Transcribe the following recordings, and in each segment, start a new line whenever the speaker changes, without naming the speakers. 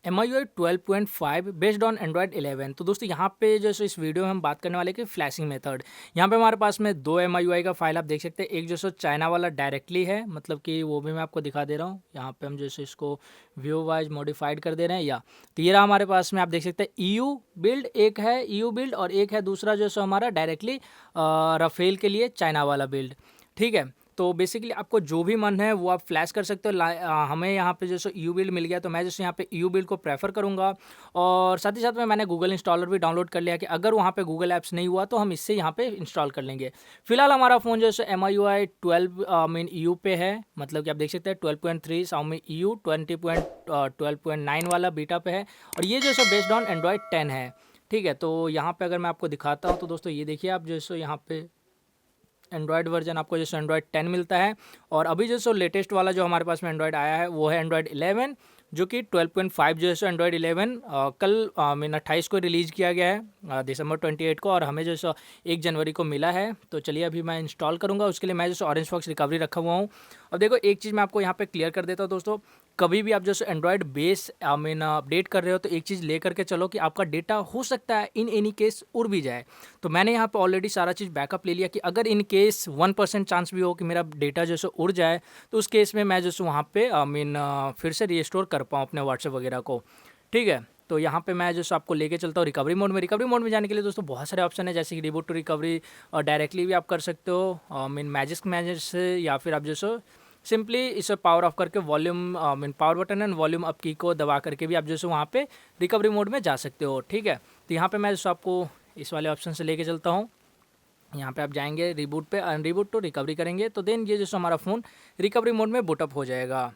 MIUI 12.5 based on Android 11। तो दोस्तों यहाँ पे जो सो इस वीडियो में हम बात करने वाले कि फ्लैशिंग मेथड। यहाँ पे हमारे पास में दो MIUI का फाइल आप देख सकते हैं। एक जो सो चाइना वाला डायरेक्टली है, मतलब कि वो भी मैं आपको दिखा दे रहा हूँ। यहाँ पे हम जैसे इसको व्यू वाइज मॉडिफाइड कर दे रहे हैं। या तो ये रहा हमारे पास में, आप देख सकते हैं EU बिल्ड एक है, EU बिल्ड, और एक है दूसरा जो सो हमारा डायरेक्टली राफेल के लिए चाइना वाला बिल्ड। ठीक है, तो बेसिकली आपको जो भी मन है वो आप फ्लैश कर सकते हो। हमें यहाँ पे जैसे यू बिल्ड मिल गया, तो मैं जैसे यहाँ पे यू बिल्ड को प्रेफर करूँगा। और साथ ही साथ में मैंने गूगल इंस्टॉलर भी डाउनलोड कर लिया कि अगर वहाँ पे गूगल ऐप्स नहीं हुआ तो हम इससे यहाँ पे इंस्टॉल कर लेंगे। फिलहाल हमारा फ़ोन जो है MIUI 12 मीन EU पे है, मतलब कि आप देख सकते हैं 12.3 Xiaomi EU 12.9 वाला बीटा पे है, और ये जो है बेस्ड ऑन एंड्रॉयड 10 है। ठीक है, तो यहाँ पे अगर मैं आपको दिखाता हूँ तो दोस्तों ये देखिए, आप जो है यहाँ पे एंड्रॉयड वर्जन आपको जैसे एंड्रॉयड 10 मिलता है। और अभी जो सो लेटेस्ट वाला जो हमारे पास में एंड्रॉयड आया है वो है एंड्रॉयड 11, जो कि 12.5 जो है सो एंड्रॉयड 11 कल मीन 28 को रिलीज़ किया गया है, दिसंबर 28 को, और हमें जो सो 1 जनवरी को मिला है। तो चलिए अभी मैं इंस्टॉल करूँगा। उसके लिए मैं जो ऑरेंज फॉक्स रिकवरी रखा हुआ हूँ। अब देखो एक चीज़ मैं आपको यहाँ पे क्लियर कर देता हूँ दोस्तों, कभी भी आप जैसे एंड्रॉयड बेस अपडेट कर रहे हो तो एक चीज़ ले करके चलो कि आपका डेटा हो सकता है इन एनी केस उड़ भी जाए। तो मैंने यहाँ पे ऑलरेडी सारा चीज़ बैकअप ले लिया कि अगर इन केस 1% चांस भी हो कि मेरा डेटा जैसे उड़ जाए, तो उस केस में मैं जैसे वहाँ पे फिर से रीस्टोर कर पाऊँ अपने व्हाट्सएप वगैरह को। ठीक है, तो यहाँ पे मैं जैसे आपको लेके चलता हूँ रिकवरी मोड में। रिकवरी मोड में जाने के लिए दोस्तों बहुत सारे ऑप्शन है, जैसे कि रिबूट टू रिकवरी, और डायरेक्टली भी आप कर सकते हो मैजिक मैनेजर से, या फिर आप जैसे सिंपली इसे पावर ऑफ करके volume power button and volume up की को दबा करके भी आप जैसे वहाँ पे रिकवरी मोड में जा सकते हो। ठीक है, तो यहाँ पे मैं जैसे आपको इस वाले ऑप्शन से लेके चलता हूँ। यहाँ पे आप जाएंगे रिबूट पे, अनरिबूट टू रिकवरी करेंगे तो देन ये जैसे हमारा फ़ोन रिकवरी मोड में बूटअप हो जाएगा।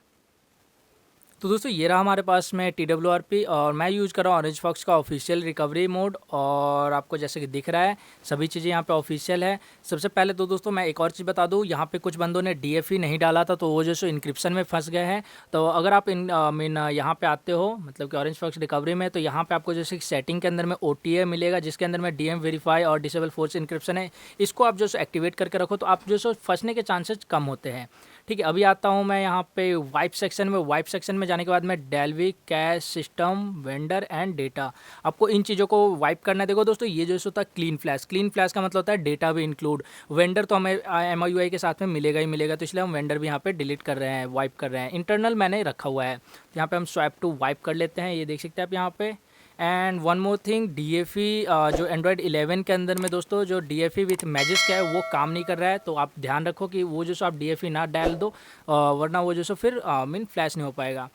तो दोस्तों ये रहा हमारे पास में TWRP, और मैं यूज़ कर रहा हूँ ऑरेंज फॉक्स का ऑफिशियल रिकवरी मोड। और आपको जैसे कि दिख रहा है सभी चीज़ें यहाँ पे ऑफिशियल है। सबसे पहले तो दोस्तों मैं एक और चीज़ बता दूँ, यहाँ पे कुछ बंदों ने DFE नहीं डाला था तो वो जो सो इंक्रिप्शन में फंस गए हैं। तो अगर आप यहाँ पे आते हो, मतलब कि ऑरेंज फॉक्स रिकवरी में, तो यहाँ पे आपको जैसे सेटिंग के अंदर में OTA मिलेगा, जिसके अंदर में DM वेरीफाई और डिसेबल फोर्स इंक्रिप्शन है। इसको आप जो सो एक्टिवेट करके रखो तो आप जो सो फंसने के चांसेस कम होते हैं। ठीक है, अभी आता हूँ मैं यहाँ पे वाइप सेक्शन में। वाइप सेक्शन में जाने के बाद में Dalvik cache system vendor and data, आपको इन चीज़ों को वाइप करना है। देखो दोस्तों ये जो होता है क्लीन फ्लैश, क्लीन फ्लैश का मतलब होता है डेटा भी इंक्लूड। वेंडर तो हमें MIUI के साथ में मिलेगा ही मिलेगा, तो इसलिए हम वेंडर भी यहाँ पे डिलीट कर रहे हैं, वाइप कर रहे हैं। इंटरनल मैंने रखा हुआ है, तो यहाँ पे हम स्वैप टू वाइप कर लेते हैं, ये देख सकते हैं आप यहाँ पे। And one more thing, DFE जो एंड्रॉयड 11 के अंदर में दोस्तों जो DFE विथ मैजिक का है वो काम नहीं कर रहा है, तो आप ध्यान रखो कि वो जो सो आप DFE ना डाल दो, वरना वो जो सो फिर फ्लैश नहीं हो पाएगा।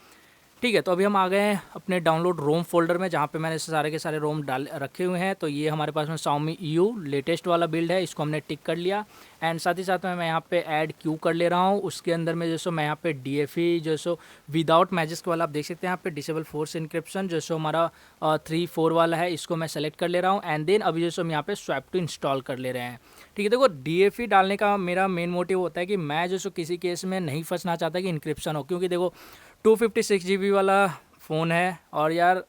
ठीक है, तो अभी हम आ गए हैं अपने डाउनलोड रोम फोल्डर में, जहाँ पे मैंने सारे के सारे रोम डाल रखे हुए हैं। तो ये हमारे पास में Xiaomi EU लेटेस्ट वाला बिल्ड है, इसको हमने टिक कर लिया। एंड साथ ही साथ में मैं यहाँ पे ऐड क्यू कर ले रहा हूँ। उसके अंदर में जो सो मैं यहाँ पे DFE जो सो विदाउट मैजिक वाला आप देख सकते हैं यहाँ पे डिसेबल फोर्स इंक्रिप्शन जो सो हमारा 3-4 वाला है, इसको मैं सेलेक्ट कर ले रहा हूँ। एंड देन अभी जो सो हम यहाँ पे स्वैप टू इंस्टॉल कर ले रहे हैं। ठीक है, देखो DFE डालने का मेरा मेन मोटिव होता है कि मैं जो सो किसी केस में नहीं फंसना चाहता कि इंक्रिप्शन हो, क्योंकि देखो 256 GB वाला फ़ोन है, और यार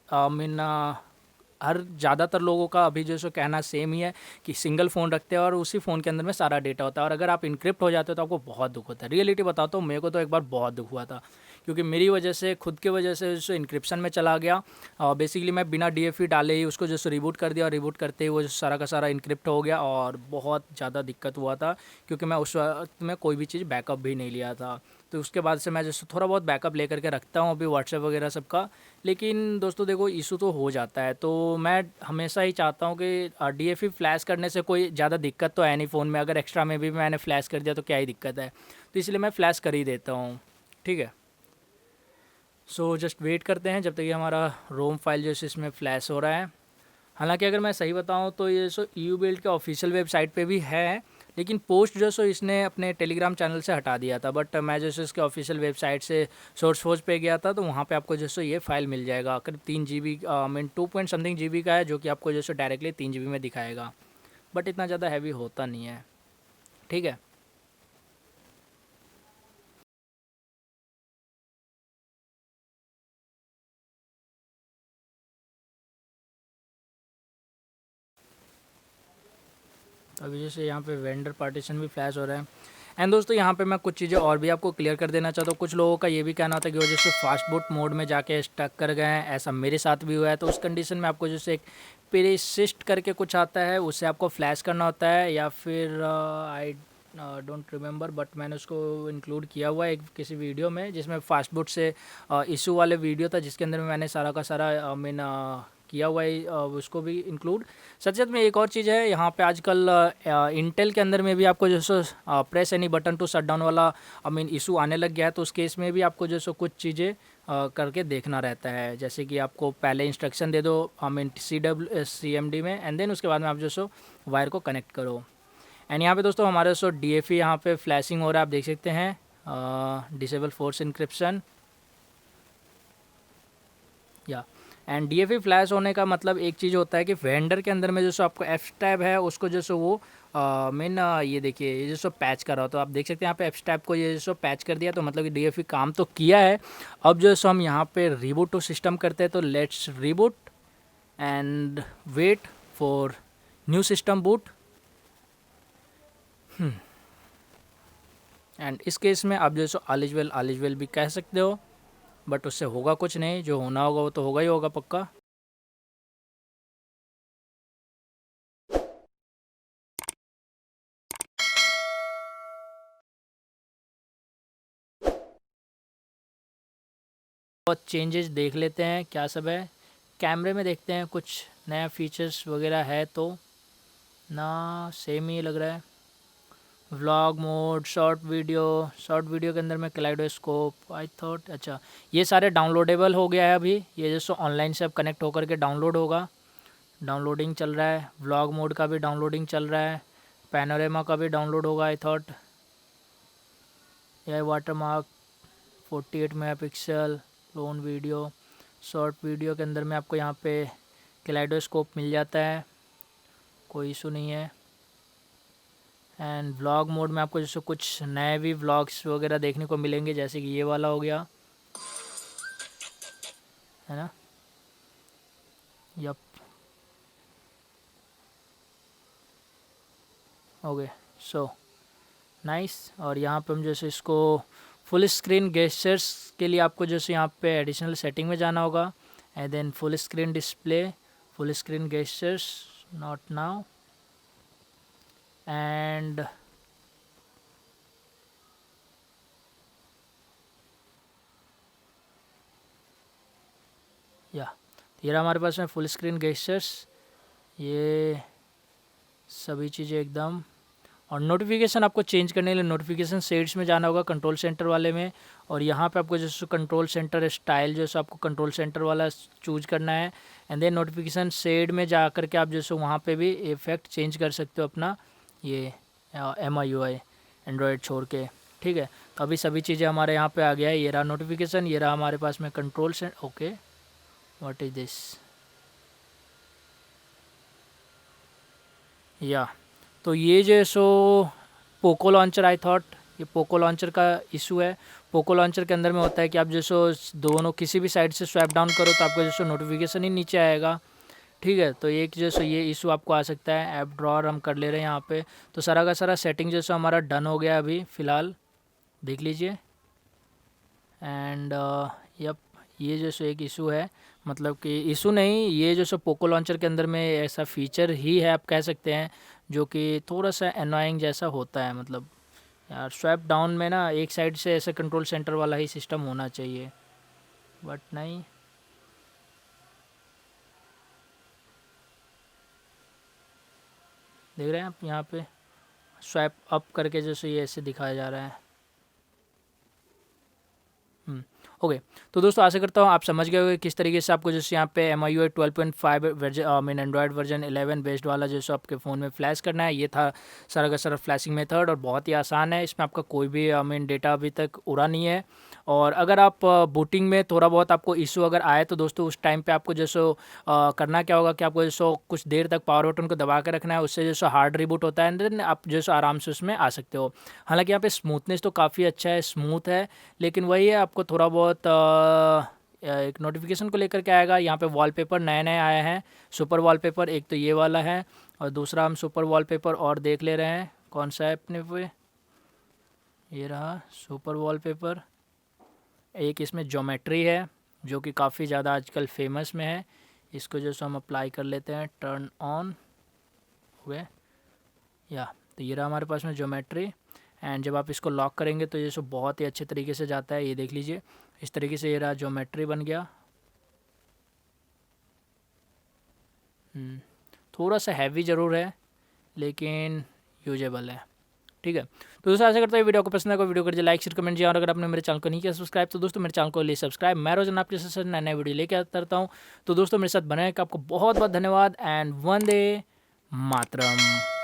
हर ज़्यादातर लोगों का अभी जो सो कहना सेम ही है कि सिंगल फ़ोन रखते हैं और उसी फ़ोन के अंदर में सारा डेटा होता है, और अगर आप इनक्रिप्ट हो जाते हो तो आपको बहुत दुख होता है। रियलिटी बताता हूँ, मेरे को तो एक बार बहुत दुख हुआ था, क्योंकि मेरी वजह से, खुद की वजह से जो इनक्रिप्शन में चला गया। बेसिकली मैं बिना DFE डाले ही उसको जो रिबूट कर दिया, और रिबूट करते ही वो सारा का सारा इनक्रिप्ट हो गया, और बहुत ज़्यादा दिक्कत हुआ था, क्योंकि मैं उस वक्त में कोई भी चीज़ बैकअप भी नहीं लिया था। तो उसके बाद से मैं जैसे थोड़ा बहुत बैकअप लेकर के रखता हूँ अभी व्हाट्सएप वगैरह सबका। लेकिन दोस्तों देखो इशू तो हो जाता है, तो मैं हमेशा ही चाहता हूँ कि DFE फ्लैश करने से कोई ज़्यादा दिक्कत तो है नहीं फ़ोन में, अगर एक्स्ट्रा में भी मैंने फ्लैश कर दिया तो क्या ही दिक्कत है। तो इसलिए मैं फ़्लैश कर ही देता हूँ। ठीक है, सो जस्ट वेट करते हैं जब तक ये हमारा रोम फाइल जो है इसमें फ्लैश हो रहा है। हालांकि अगर मैं सही बताऊं तो ये सो EU बिल्ड के ऑफिशियल वेबसाइट पे भी है, लेकिन पोस्ट जो सो इसने अपने टेलीग्राम चैनल से हटा दिया था। बट मैं जैसे इसके ऑफिशियल वेबसाइट से सोर्स फोर्स पे गया था, तो वहाँ पे आपको जैसे ये फाइल मिल जाएगा। करीब 3 GB mean 2 point something GB का है, जो कि आपको जैसे डायरेक्टली 3 GB में दिखाएगा, बट इतना ज़्यादा हैवी होता नहीं है। ठीक है, अभी जैसे यहाँ पे वेंडर पार्टीशन भी फ्लैश हो रहा है। एंड दोस्तों यहाँ पे मैं कुछ चीज़ें और भी आपको क्लियर कर देना चाहता हूँ। कुछ लोगों का ये भी कहना होता है कि वो जैसे फास्ट बूट मोड में जाके स्टक कर गए हैं, ऐसा मेरे साथ भी हुआ है। तो उस कंडीशन में आपको जैसे एक पेरिसिस्ट करके कुछ आता है, उससे आपको फ्लैश करना होता है, या फिर आई डोंट रिमेंबर, बट मैंने उसको इंक्लूड किया हुआ है एक किसी वीडियो में, जिसमें फास्ट बूट से इशू वाले वीडियो था, जिसके अंदर मैंने सारा का सारा मीन किया हुआ है, उसको भी इंक्लूड। सच में एक और चीज़ है यहाँ पे आजकल इंटेल के अंदर में भी आपको जो so press any button to shut down वाला इशू आने लग गया है। तो उस केस में भी आपको जो सो कुछ चीज़ें करके देखना रहता है, जैसे कि आपको पहले इंस्ट्रक्शन दे दो CMD में, एंड देन उसके बाद में आप जो सो वायर को कनेक्ट करो। एंड यहाँ पे दोस्तों हमारे सो DFE यहाँ पे फ्लैशिंग हो रहा है, आप देख सकते हैं, डिसेबल फोर्स इंक्रिप्शन या। एंड DFE फ्लैश होने का मतलब एक चीज़ होता है कि वेंडर के अंदर में जो सो आपको F टैब है उसको जो सो वो ये देखिए, ये जो सो पैच कर रहा हो, तो आप देख सकते हैं यहाँ पे F टैब को ये जो सो पैच कर दिया, तो मतलब कि DFE काम तो किया है। अब जो सो हम यहाँ पे रिबूट टू सिस्टम करते हैं, तो let's reboot and wait for new system boot. And इस केस में आप जो सो ऑल इज वेल भी कह सकते हो, बट उससे होगा कुछ नहीं, जो होना होगा वो तो होगा ही होगा पक्का। बहुत चेंजेस देख लेते हैं क्या सब है। कैमरे में देखते हैं कुछ नया फीचर्स वगैरह है, तो ना सेम ही लग रहा है। व्लॉग मोड, शॉर्ट वीडियो के अंदर में कलाइडोस्कोप, आई थॉट अच्छा ये सारे डाउनलोडेबल हो गया है अभी। ये जैसे ऑनलाइन से अब कनेक्ट होकर के डाउनलोड होगा, डाउनलोडिंग चल रहा है। व्लॉग मोड का भी डाउनलोडिंग चल रहा है, पैनोरेमा का भी डाउनलोड होगा आई थॉट। यह water mark 48 megapixel loan video, short video के अंदर में आपको यहाँ पे कलाइडोस्कोप मिल जाता है, कोई इशू नहीं है। एंड व्लॉग मोड में आपको जैसे कुछ नए भी व्लॉग्स वगैरह देखने को मिलेंगे, जैसे कि ये वाला हो गया है ना। Yep, okay, so nice. और यहाँ पे हम जैसे इसको फुल स्क्रीन गेस्चर्स के लिए आपको जैसे यहाँ पे एडिशनल सेटिंग में जाना होगा, and then full screen display, full screen gestures, not now, and या ये रहा हमारे पास में फुल स्क्रीन गेस्चर्स, ये सभी चीज़ें एकदम। और नोटिफिकेशन आपको चेंज करने के लिए नोटिफिकेशन सेट्स में जाना होगा, कंट्रोल सेंटर वाले में, और यहाँ पे आपको जैसे कंट्रोल सेंटर स्टाइल जैसे आपको कंट्रोल सेंटर वाला चूज करना है, एंड देन नोटिफिकेशन सेड में जा कर के आप जैसे वहाँ पे भी इफेक्ट चेंज कर सकते हो अपना, ये MIUI एंड्रॉयड छोड़ के, ठीक है। तो अभी सभी चीज़ें हमारे यहाँ पे आ गया है। ये रहा नोटिफिकेशन, ये रहा हमारे पास में control centre. Okay, what is this, या तो ये जो सो पोको लॉन्चर, आई थॉट ये पोको लॉन्चर का इशू है। पोको लॉन्चर के अंदर में होता है कि आप जैसो दोनों किसी भी साइड से स्वैप डाउन करो तो आपको जैसो नोटिफिकेशन ही नीचे आएगा, ठीक है। तो एक जैसो ये इशू आपको आ सकता है। ऐप ड्रॉअर हम कर ले रहे हैं यहाँ पे, तो सारा का सारा सेटिंग जैसो हमारा डन हो गया अभी फ़िलहाल, देख लीजिए। एंड यप, ये जैसो एक इशू है, मतलब कि इशू नहीं, ये जो सो पोको लॉन्चर के अंदर में ऐसा फीचर ही है आप कह सकते हैं, जो कि थोड़ा सा एनोइंग जैसा होता है। मतलब यार स्वैप डाउन में ना एक साइड से ऐसे कंट्रोल सेंटर वाला ही सिस्टम होना चाहिए, बट नहीं। देख रहे हैं आप यहाँ पे स्वैप अप करके जैसे ये ऐसे दिखाया जा रहा है। ओके, तो दोस्तों आशा करता हूँ आप समझ गए होंगे किस तरीके से आपको जैसे यहाँ पे MIUI 12.5 version Android version 11 based वाला जैसे आपके फ़ोन में फ्लैश करना है। ये था सारा का सारा फ्लैशिंग मेथड, और बहुत ही आसान है। इसमें आपका कोई भी डेटा अभी तक उड़ा नहीं है। और अगर आप बूटिंग में थोड़ा बहुत आपको इशू अगर आए, तो दोस्तों उस टाइम पे आपको जैसे करना क्या होगा कि आपको जैसे कुछ देर तक पावर बटन को दबा के रखना है, उससे जैसे हार्ड रिबूट होता है, एंड देन आप जैसे आराम से उसमें आ सकते हो। हालांकि यहाँ पे स्मूथनेस तो काफ़ी अच्छा है, स्मूथ है, लेकिन वही है आपको थोड़ा बहुत एक नोटिफिकेशन को लेकर के आएगा। यहाँ पे वॉलपेपर नए नए आए हैं, सुपर वॉलपेपर, एक तो ये वाला है, और दूसरा हम सुपर वॉलपेपर और देख ले रहे हैं कौन सा है अपने पे। ये रहा सुपर वॉलपेपर। एक इसमें ज्योमेट्री है जो कि काफ़ी ज़्यादा आजकल फेमस में है। इसको जो सो हम अप्लाई कर लेते हैं, टर्न ऑन हो गए या। तो ये रहा हमारे पास में ज्योमेट्री। एंड जब आप इसको लॉक करेंगे तो ये सो बहुत ही अच्छे तरीके से जाता है। ये देख लीजिए इस तरीके से ये रहा ज्योमेट्री बन गया। थोड़ा सा हैवी ज़रूर है लेकिन यूजेबल है। ठीक है, तो दोस्तों आशा करता हूँ वीडियो को पसंद आएगा। वीडियो कर लाइक शेयर कमेंट जी। और अगर आपने मेरे चैनल को नहीं किया सब्सक्राइब तो दोस्तों मेरे चैनल को लिए सब्सक्राइब। मैं रोजाना आपके साथ नए नए वीडियो लेके आता रहता हूँ। तो दोस्तों मेरे साथ बने आपको बहुत बहुत धन्यवाद एंड वंदे मातरम।